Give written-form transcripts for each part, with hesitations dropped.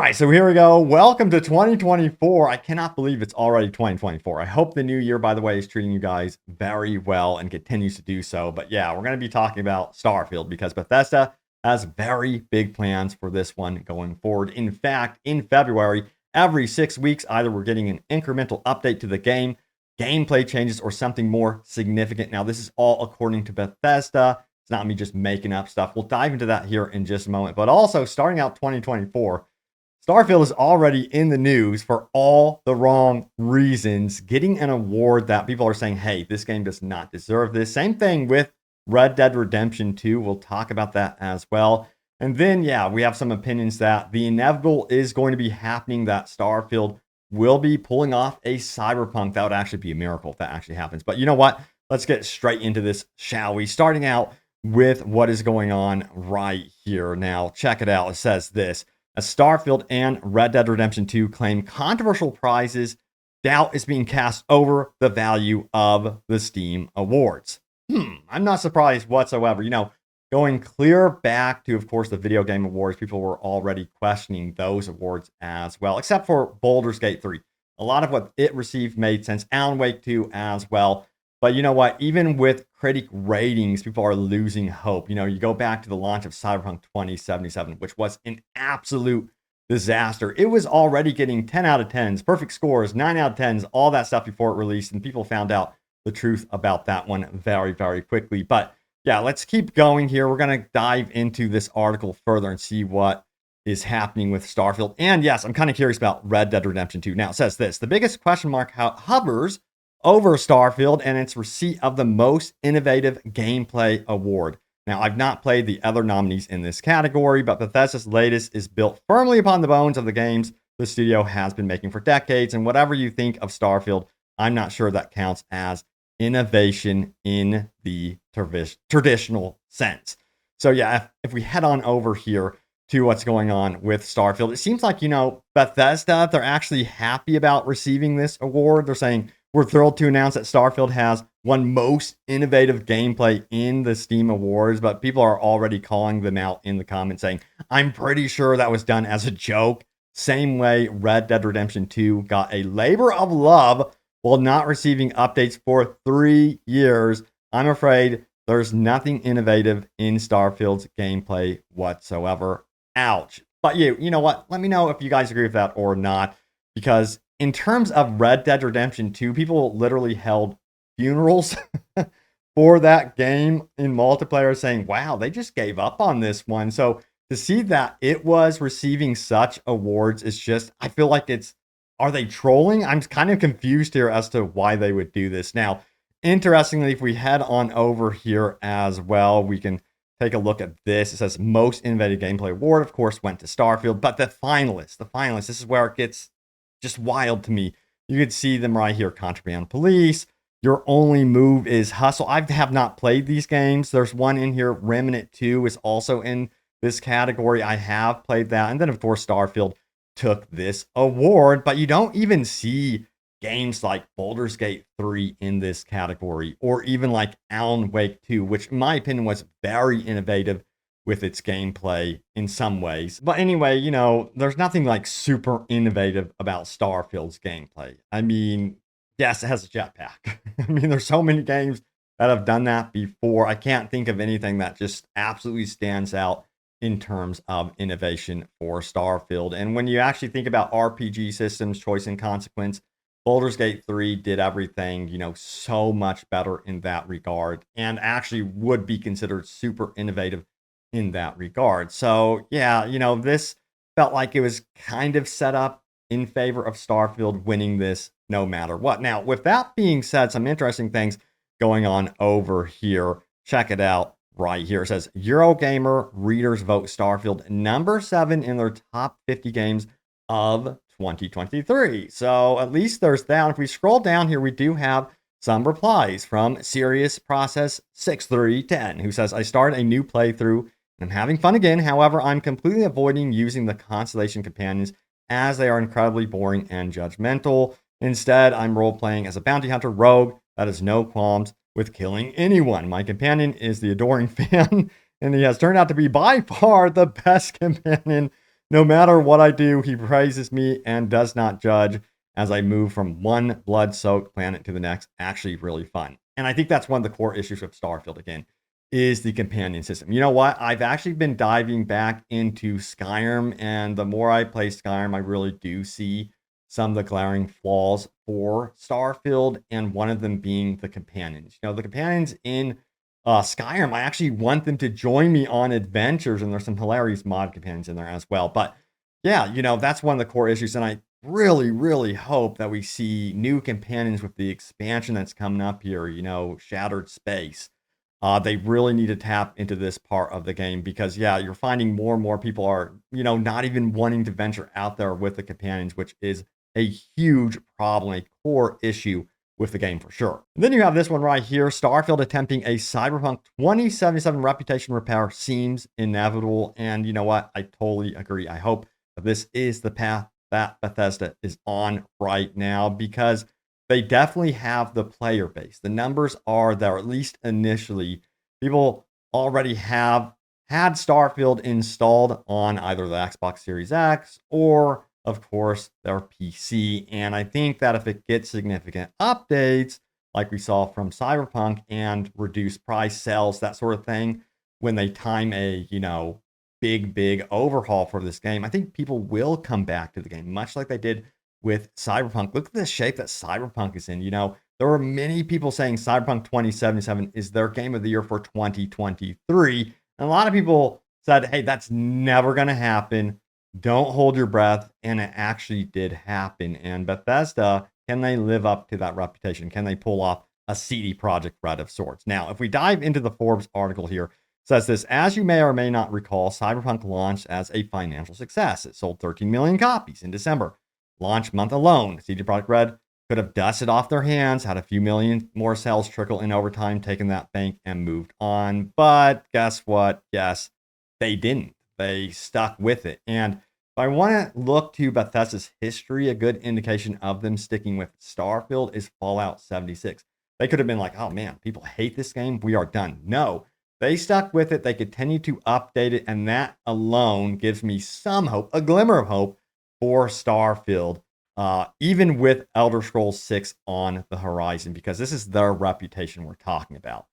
right, so here we go. Welcome to 2024. I cannot believe it's already 2024. I hope the new year, by the way, is treating you guys very well and continues to do so. But yeah, we're going to be talking about Starfield because Bethesda has very big plans for this one going forward. In fact, in February, every 6 weeks, either we're getting an incremental update to the game, gameplay changes, or something more significant. Now, this is all according to Bethesda. It's not me just making up stuff. We'll dive into that here in just a moment. But also, starting out 2024, Starfield is already in the news for all the wrong reasons, getting an award that people are saying, hey, this game does not deserve this. Same thing with Red Dead Redemption 2. We'll talk about that as well. And then, yeah, we have some opinions that the inevitable is going to be happening, that Starfield will be pulling off a cyberpunk. That would actually be a miracle if that actually happens. But you know what? Let's get straight into this, shall we? Starting out with what is going on right here. Now, check it out. It says this. As Starfield and Red Dead Redemption 2 claim controversial prizes, doubt is being cast over the value of the Steam Awards. I'm not surprised whatsoever. Going clear back to, of course, the Video Game Awards, people were already questioning those awards as well, except for Baldur's Gate 3. A lot of what it received made sense. Alan Wake 2 as well. But you know what? Even with critic ratings, people are losing hope. You go back to the launch of Cyberpunk 2077, which was an absolute disaster. It was already getting 10 out of 10s, perfect scores, 9 out of 10s, all that stuff before it released. And people found out the truth about that one very, very quickly. But yeah, let's keep going here. We're going to dive into this article further and see what is happening with Starfield. And yes, I'm kind of curious about Red Dead Redemption 2. Now, it says this. The biggest question mark hovers over Starfield and its receipt of the Most Innovative Gameplay Award. Now, I've not played the other nominees in this category, but Bethesda's latest is built firmly upon the bones of the games the studio has been making for decades, and whatever you think of Starfield, I'm not sure that counts as innovation in the traditional sense. So yeah, if we head on over here to what's going on with Starfield, it seems like, Bethesda, they're actually happy about receiving this award. They're saying, we're thrilled to announce that Starfield has won Most Innovative Gameplay in the Steam Awards, but people are already calling them out in the comments saying, I'm pretty sure that was done as a joke. Same way Red Dead Redemption 2 got a labor of love while not receiving updates for 3 years. I'm afraid there's nothing innovative in Starfield's gameplay whatsoever. Ouch. But you know what? Let me know if you guys agree with that or not, because in terms of Red Dead Redemption 2, people literally held funerals for that game in multiplayer saying, wow, they just gave up on this one. So to see that it was receiving such awards is just, I feel like are they trolling? I'm kind of confused here as to why they would do this. Now, interestingly, if we head on over here as well, we can take a look at this. It says Most Innovative Gameplay Award, of course, went to Starfield, but the finalists, this is where it gets just wild to me. You could see them right here. Contraband Police, Your Only Move is Hustle. I have not played these games. There's one in here. Remnant 2 is also in this category. I have played that. And then, of course, Starfield took this award. But you don't even see games like Baldur's Gate 3 in this category, or even like Alan Wake 2, which in my opinion was very innovative with its gameplay in some ways. But anyway, there's nothing like super innovative about Starfield's gameplay. I mean, yes, it has a jetpack. I mean, there's so many games that have done that before. I can't think of anything that just absolutely stands out in terms of innovation for Starfield. And when you actually think about RPG systems, choice and consequence, Baldur's Gate 3 did everything, so much better in that regard, and actually would be considered super innovative in that regard. So yeah, this felt like it was kind of set up in favor of Starfield winning this no matter what. Now, with that being said, some interesting things going on over here. Check it out right here. It says Eurogamer readers vote Starfield number 7 in their top 50 games of 2023. So at least there's that. If we scroll down here, we do have some replies from Serious Process 6310, who says, I started a new playthrough and I'm having fun again. However, I'm completely avoiding using the Constellation companions as they are incredibly boring and judgmental. Instead, I'm role-playing as a bounty hunter rogue that has no qualms with killing anyone. My companion is the adoring fan, and he has turned out to be by far the best companion No matter what I do, he praises me and does not judge as I move from one blood-soaked planet to the next. Actually, really fun. And I think that's one of the core issues with Starfield again, is the companion system. You know what? I've actually been diving back into Skyrim, and the more I play Skyrim, I really do see some of the glaring flaws for Starfield, and one of them being the companions. You know, the companions in Skyrim, I actually want them to join me on adventures, and there's some hilarious mod companions in there as well. But yeah, you know, that's one of the core issues, and I really, really hope that we see new companions with the expansion that's coming up here. You know, Shattered Space. They really need to tap into this part of the game because, yeah, you're finding more and more people are, you know, not even wanting to venture out there with the companions, which is a huge problem, a core issue with the game for sure. And then you have this one right here. Starfield attempting a Cyberpunk 2077 reputation repair seems inevitable. And you know what? I totally agree. I hope that this is the path that Bethesda is on right now because they definitely have the player base. The numbers are there, at least initially. People already have had Starfield installed on either the Xbox Series X or, of course, their PC. And I think that if it gets significant updates, like we saw from Cyberpunk and reduced price sales, that sort of thing, when they time a, you know, big overhaul for this game, I think people will come back to the game, much like they did with Cyberpunk. Look at the shape that Cyberpunk is in. You know, there were many people saying Cyberpunk 2077 is their game of the year for 2023. And a lot of people said, hey, that's never going to happen. Don't hold your breath. And it actually did happen. And Bethesda, can they live up to that reputation? Can they pull off a CD Projekt Red of sorts? Now, if we dive into the Forbes article here, it says this: as you may or may not recall, Cyberpunk launched as a financial success. It sold 13 million copies in December. Launch month alone, CD Projekt Red could have dusted off their hands, had a few million more sales trickle in over time, taken that bank and moved on. But guess what? Yes, they didn't. They stuck with it. And if I want to look to Bethesda's history, a good indication of them sticking with Starfield is Fallout 76. They could have been like, oh man, people hate this game. We are done. No, they stuck with it. They continue to update it. And that alone gives me some hope, a glimmer of hope for Starfield, even with Elder Scrolls 6 on the horizon, because this is their reputation we're talking about.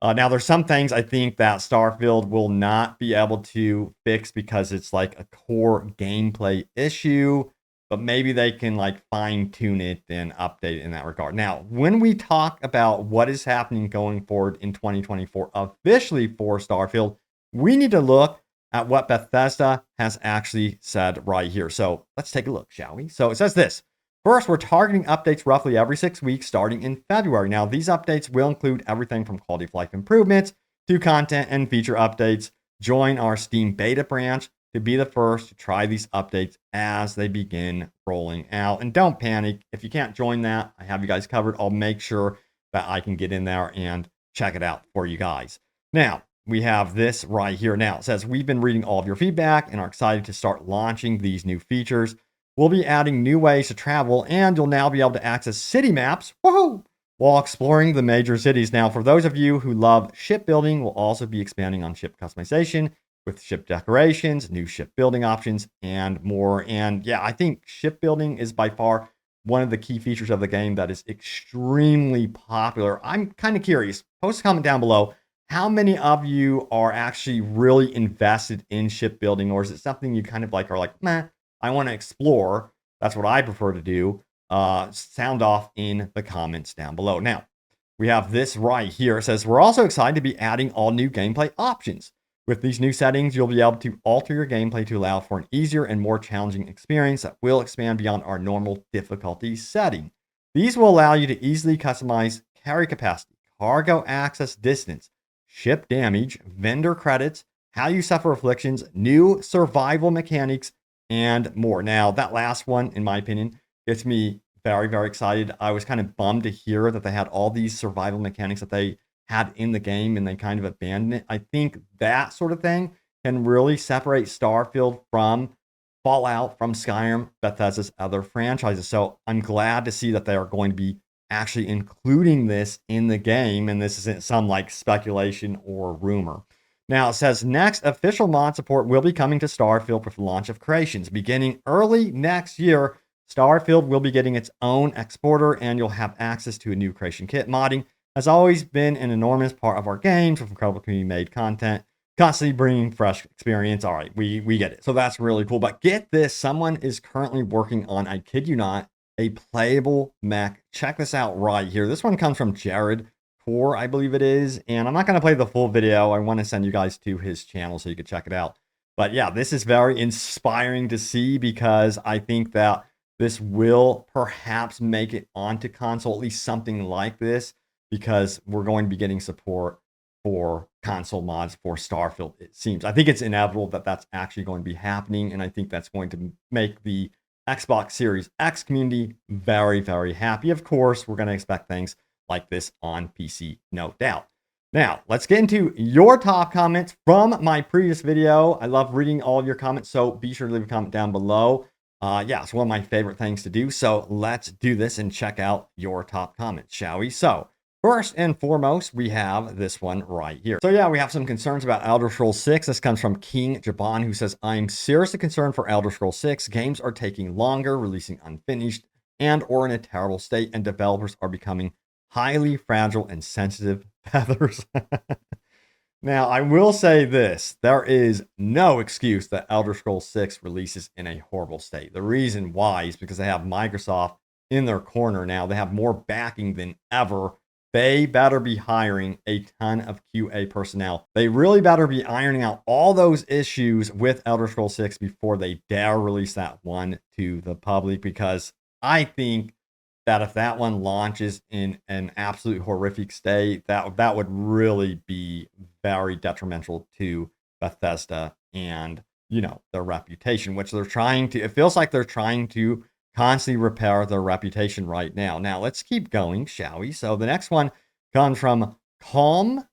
Now, there's some things I think that Starfield will not be able to fix because it's like a core gameplay issue, but maybe they can like fine tune it and update it in that regard. Now, when we talk about what is happening going forward in 2024 officially for Starfield, we need to look at what Bethesda has actually said right here. So let's take a look, shall we? So it says this. First, we're targeting updates roughly every 6 weeks starting in February. Now, these updates will include everything from quality of life improvements to content and feature updates. Join our Steam beta branch to be the first to try these updates as they begin rolling out. And don't panic. If you can't join that, I have you guys covered. I'll make sure that I can get in there and check it out for you guys. Now, we have this right here now. It says, we've been reading all of your feedback and are excited to start launching these new features. We'll be adding new ways to travel, and you'll now be able to access city maps, woohoo, while exploring the major cities. Now, for those of you who love shipbuilding, we'll also be expanding on ship customization with ship decorations, new shipbuilding options, and more. And yeah, I think shipbuilding is by far one of the key features of the game that is extremely popular. I'm kind of curious. Post a comment down below. How many of you are actually really invested in shipbuilding, or is it something you kind of like are like, meh, I want to explore? That's what I prefer to do. Sound off in the comments down below. Now, we have this right here. It says, we're also excited to be adding all new gameplay options. With these new settings, you'll be able to alter your gameplay to allow for an easier and more challenging experience that will expand beyond our normal difficulty setting. These will allow you to easily customize carry capacity, cargo access distance, ship damage, vendor credits, how you suffer afflictions, new survival mechanics, and more. Now, that last one, in my opinion, gets me very, very excited. I was kind of bummed to hear that they had all these survival mechanics that they had in the game and they kind of abandoned it. I think that sort of thing can really separate Starfield from Fallout, from Skyrim, Bethesda's other franchises. So I'm glad to see that they are going to be actually including this in the game, and this isn't some like speculation or rumor. Now it says next official mod support will be coming to Starfield with the launch of creations. Beginning early next year, Starfield will be getting its own exporter and you'll have access to a new creation kit. Modding has always been an enormous part of our games with incredible community made content, constantly bringing fresh experience. All right, we get it. So that's really cool. But get this, someone is currently working on, I kid you not, a playable mech. Check this out right here. This one comes from Jared 4, I believe it is. And I'm not going to play the full video. I want to send you guys to his channel so you can check it out. But yeah, this is very inspiring to see because I think that this will perhaps make it onto console, at least something like this, because we're going to be getting support for console mods for Starfield, it seems. I think it's inevitable that that's actually going to be happening, and I think that's going to make the Xbox Series X community very, very happy. Of course, we're going to expect things like this on PC, no doubt. Now, let's get into your top comments from my previous video. I love reading all of your comments, so be sure to leave a comment down below. Yeah, it's one of my favorite things to do, so let's do this and check out your top comments, shall we? So, first and foremost, we have this one right here. So yeah, we have some concerns about Elder Scrolls 6. This comes from King Jabon, who says, I'm seriously concerned for Elder Scrolls 6. Games are taking longer, releasing unfinished, and or in a terrible state, and developers are becoming highly fragile and sensitive feathers. Now, I will say this. There is no excuse that Elder Scrolls 6 releases in a horrible state. The reason why is because they have Microsoft in their corner now. They have more backing than ever. They better be hiring a ton of QA personnel. They really better be ironing out all those issues with Elder Scrolls 6 before they dare release that one to the public, because I think that if that one launches in an absolute horrific state, that would really be very detrimental to Bethesda and, you know, their reputation, which they're trying to, it feels like they're trying to constantly repair their reputation right now. Now, let's keep going, shall we? So the next one comes from Calm.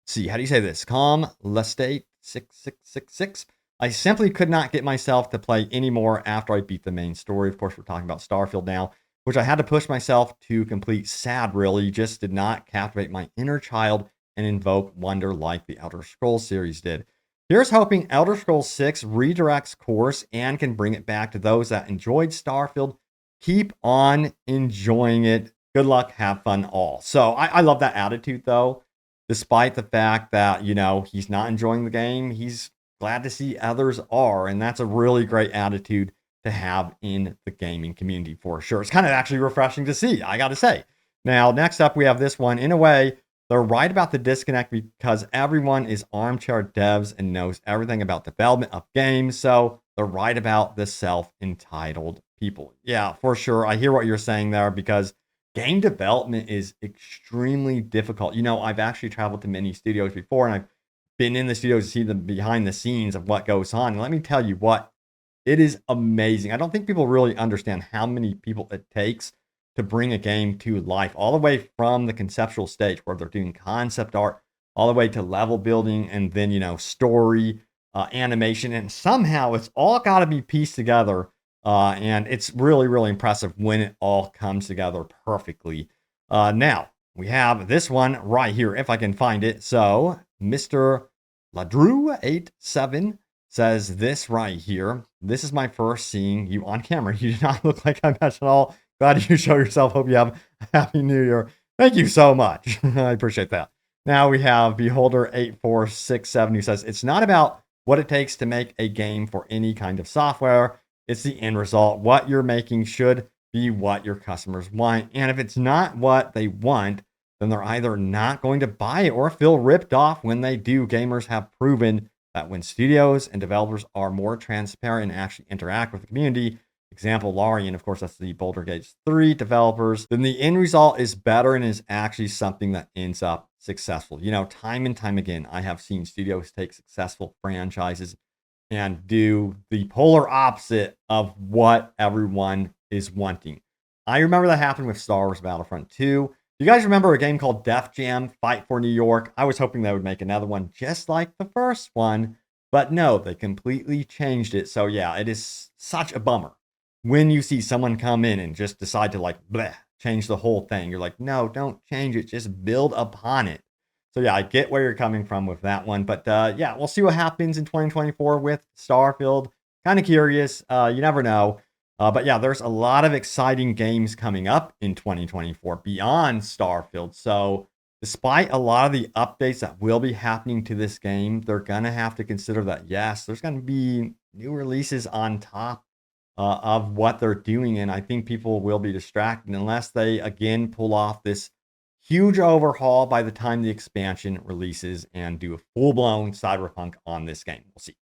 See, how do you say this? Calm Lestate 6666. I simply could not get myself to play anymore after I beat the main story. Of course, we're talking about Starfield now, which I had to push myself to complete. Sad, really. Just did not captivate my inner child and invoke wonder like the Elder Scrolls series did. Here's hoping Elder Scrolls 6 redirects course and can bring it back to those that enjoyed Starfield. Keep on enjoying it. Good luck. Have fun all. So I love that attitude, though. Despite the fact that, you know, he's not enjoying the game, he's glad to see others are. And that's a really great attitude to have in the gaming community for sure. It's kind of actually refreshing to see, I got to say. Now, next up, we have this one. In a way, they're right about the disconnect because everyone is armchair devs and knows everything about development of games. So they're right about the self-entitled people. Yeah, for sure. I hear what you're saying there, because game development is extremely difficult. You know, I've actually traveled to many studios before, and I've been in the studios to see the behind the scenes of what goes on. And let me tell you what, it is amazing. I don't think people really understand how many people it takes to bring a game to life, all the way from the conceptual stage where they're doing concept art, all the way to level building, and then, you know, story, animation, and somehow it's all got to be pieced together. And it's really, really impressive when it all comes together perfectly. Now, we have this one right here, if I can find it. So, Mr. Ladrew87 says this right here. This is my first seeing you on camera. You do not look like I match at all. Glad you show yourself. Hope you have a happy new year. Thank you so much. I appreciate that. Now we have Beholder8467 who says, it's not about what it takes to make a game for any kind of software. It's the end result. What you're making should be what your customers want. And if it's not what they want, then they're either not going to buy it or feel ripped off when they do. Gamers have proven that when studios and developers are more transparent and actually interact with the community, example, Larian, of course, that's the Boulder Gate 3 developers, then the end result is better and is actually something that ends up successful. You know, time and time again, I have seen studios take successful franchises and do the polar opposite of what everyone is wanting. I remember that happened with Star Wars Battlefront 2. You guys remember a game called Def Jam Fight for New York? I was hoping they would make another one just like the first one, but no, they completely changed it. So yeah, it is such a bummer when you see someone come in and just decide to like bleh, change the whole thing. You're like, no, don't change it, just build upon it. So yeah, I get where you're coming from with that one, but yeah, we'll see what happens in 2024 with Starfield. Kind of curious. You never know. But yeah, there's a lot of exciting games coming up in 2024 beyond Starfield. So despite a lot of the updates that will be happening to this game, they're gonna have to consider that yes, there's gonna be new releases on top of what they're doing, and I think people will be distracted unless they again pull off this huge overhaul by the time the expansion releases and do a full-blown cyberpunk on this game. We'll see.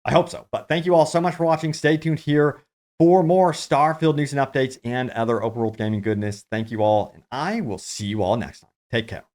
I hope so. But thank you all so much for watching. Stay tuned here for more Starfield news and updates and other open world gaming goodness. Thank you all, and I will see you all next time. Take care.